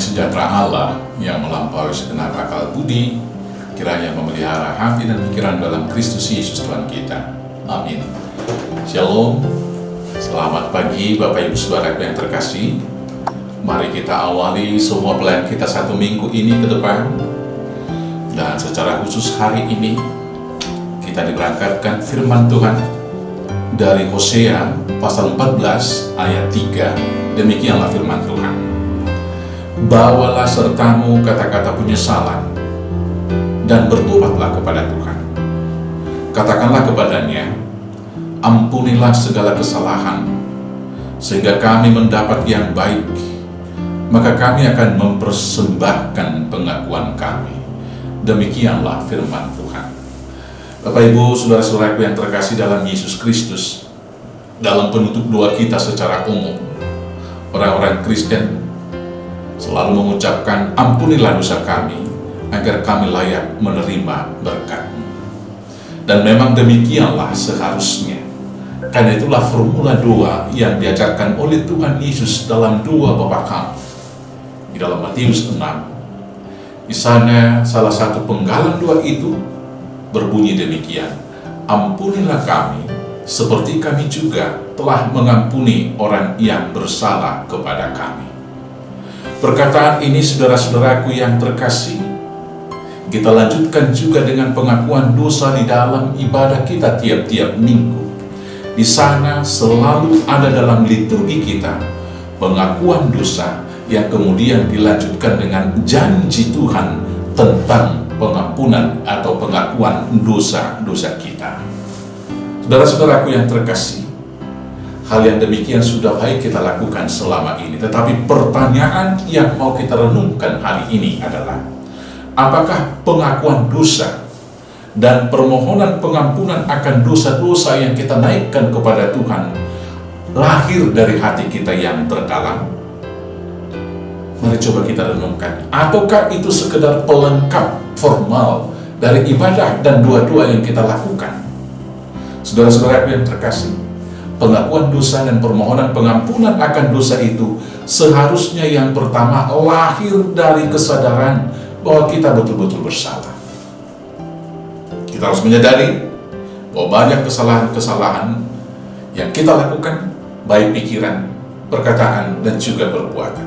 Damai sejahtera Allah yang melampaui segenap akal budi kiranya memelihara hati dan pikiran dalam Kristus Yesus Tuhan kita. Amin. Shalom. Selamat pagi Bapak Ibu Saudaraku yang terkasih. Mari kita awali semua pelayan kita satu minggu ini ke depan. Dan secara khusus hari ini kita diberangkatkan firman Tuhan dari Hosea pasal 14 ayat 3. Demikianlah firman Tuhan. Bawalah sertamu kata-kata penyesalan dan bertobatlah kepada Tuhan. Katakanlah kepadanya, ampunilah segala kesalahan, sehingga kami mendapat yang baik, maka kami akan mempersembahkan pengakuan kami. Demikianlah firman Tuhan. Bapak Ibu, saudara-saudaraku yang terkasih dalam Yesus Kristus, dalam penutup doa kita secara umum, orang-orang Kristen selalu mengucapkan, ampunilah dosa kami, agar kami layak menerima berkat-Mu. Dan memang demikianlah seharusnya. Karena itulah formula doa yang diajarkan oleh Tuhan Yesus dalam doa Bapa Kami. Di dalam Matius 6, di sana salah satu penggalan doa itu berbunyi demikian, ampunilah kami, seperti kami juga telah mengampuni orang yang bersalah kepada kami. Perkataan ini saudara-saudaraku yang terkasih, kita lanjutkan juga dengan pengakuan dosa di dalam ibadah kita tiap-tiap minggu. Di sana selalu ada dalam liturgi kita pengakuan dosa yang kemudian dilanjutkan dengan janji Tuhan tentang pengampunan atau pengakuan dosa-dosa kita. Saudara-saudaraku yang terkasih, hal yang demikian sudah baik kita lakukan selama ini. Tetapi pertanyaan yang mau kita renungkan hari ini adalah, apakah pengakuan dosa dan permohonan pengampunan akan dosa-dosa yang kita naikkan kepada Tuhan lahir dari hati kita yang terdalam? Mari coba kita renungkan. Apakah itu sekedar pelengkap formal dari ibadah dan doa-doa yang kita lakukan? Saudara-saudaraku yang terkasih, pengakuan dosa dan permohonan pengampunan akan dosa itu seharusnya yang pertama lahir dari kesadaran bahwa kita betul-betul bersalah. Kita harus menyadari bahwa banyak kesalahan-kesalahan yang kita lakukan, baik pikiran, perkataan, dan juga perbuatan.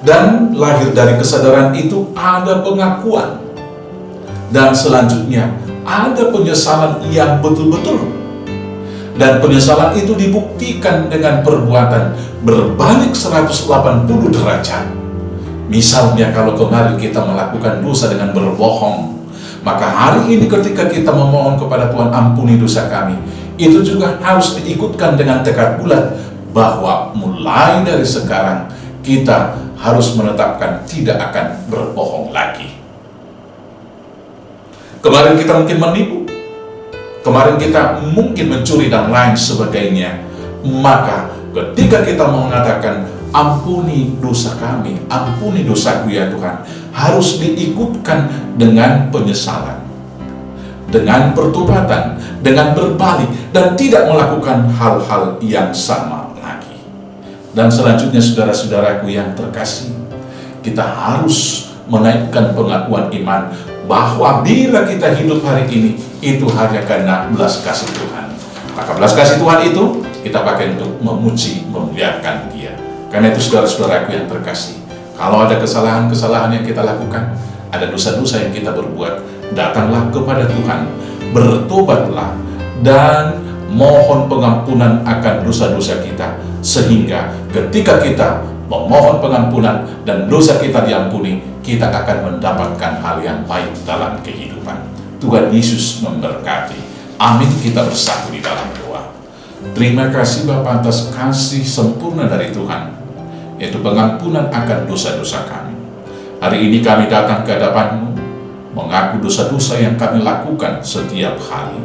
Dan lahir dari kesadaran itu ada pengakuan. Dan selanjutnya ada penyesalan yang betul-betul. Dan penyesalan itu dibuktikan dengan perbuatan berbalik 180 derajat. Misalnya kalau kemarin kita melakukan dosa dengan berbohong, maka hari ini ketika kita memohon kepada Tuhan, ampuni dosa kami, itu juga harus diikutkan dengan tekad bulat bahwa mulai dari sekarang kita harus menetapkan tidak akan berbohong lagi. Kemarin kita mungkin menipu, kemarin kita mungkin mencuri dan lain sebagainya. Maka ketika kita mengatakan ampuni dosa kami, ampuni dosaku ya Tuhan, harus diikutkan dengan penyesalan, dengan pertobatan, dengan berbalik, dan tidak melakukan hal-hal yang sama lagi. Dan selanjutnya saudara-saudaraku yang terkasih, kita harus menaikkan pengakuan iman bahwa bila kita hidup hari ini, itu hanya karena belas kasih Tuhan. Maka belas kasih Tuhan itu kita pakai untuk memuji, memuliakan Dia. Karena itu saudara-saudaraku yang terkasih, kalau ada kesalahan-kesalahan yang kita lakukan, ada dosa-dosa yang kita berbuat, datanglah kepada Tuhan, bertobatlah, dan mohon pengampunan akan dosa-dosa kita. Sehingga ketika kita memohon pengampunan dan dosa kita diampuni, kita akan mendapatkan hal yang baik dalam kehidupan. Tuhan Yesus memberkati. Amin. Kita bersatu di dalam doa. Terima kasih Bapa atas kasih sempurna dari Tuhan, yaitu pengampunan akan dosa-dosa kami. Hari ini kami datang ke hadapan-Mu, mengaku dosa-dosa yang kami lakukan setiap hari.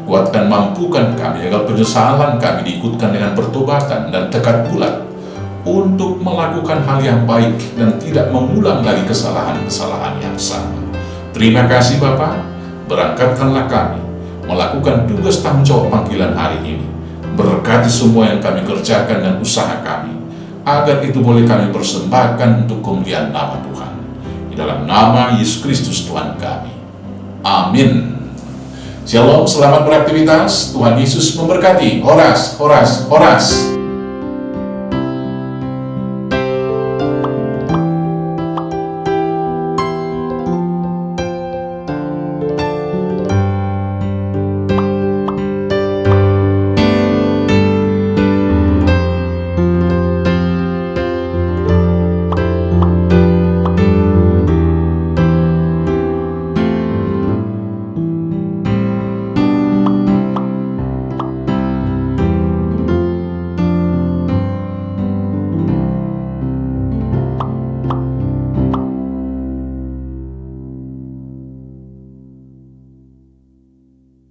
Kuatkan, mampukan kami agar penyesalan kami diikutkan dengan pertobatan dan tekad bulat untuk melakukan hal yang baik dan tidak mengulang lagi kesalahan-kesalahan yang sama. Terima kasih Bapa, berangkatkanlah kami melakukan tugas tanggung jawab panggilan hari ini. Berkati semua yang kami kerjakan dan usaha kami. agar itu boleh kami persembahkan untuk kemuliaan nama Tuhan. Di dalam nama Yesus Kristus Tuhan kami. Amin. Shalom, selamat beraktivitas. Tuhan Yesus memberkati. Horas, horas, horas.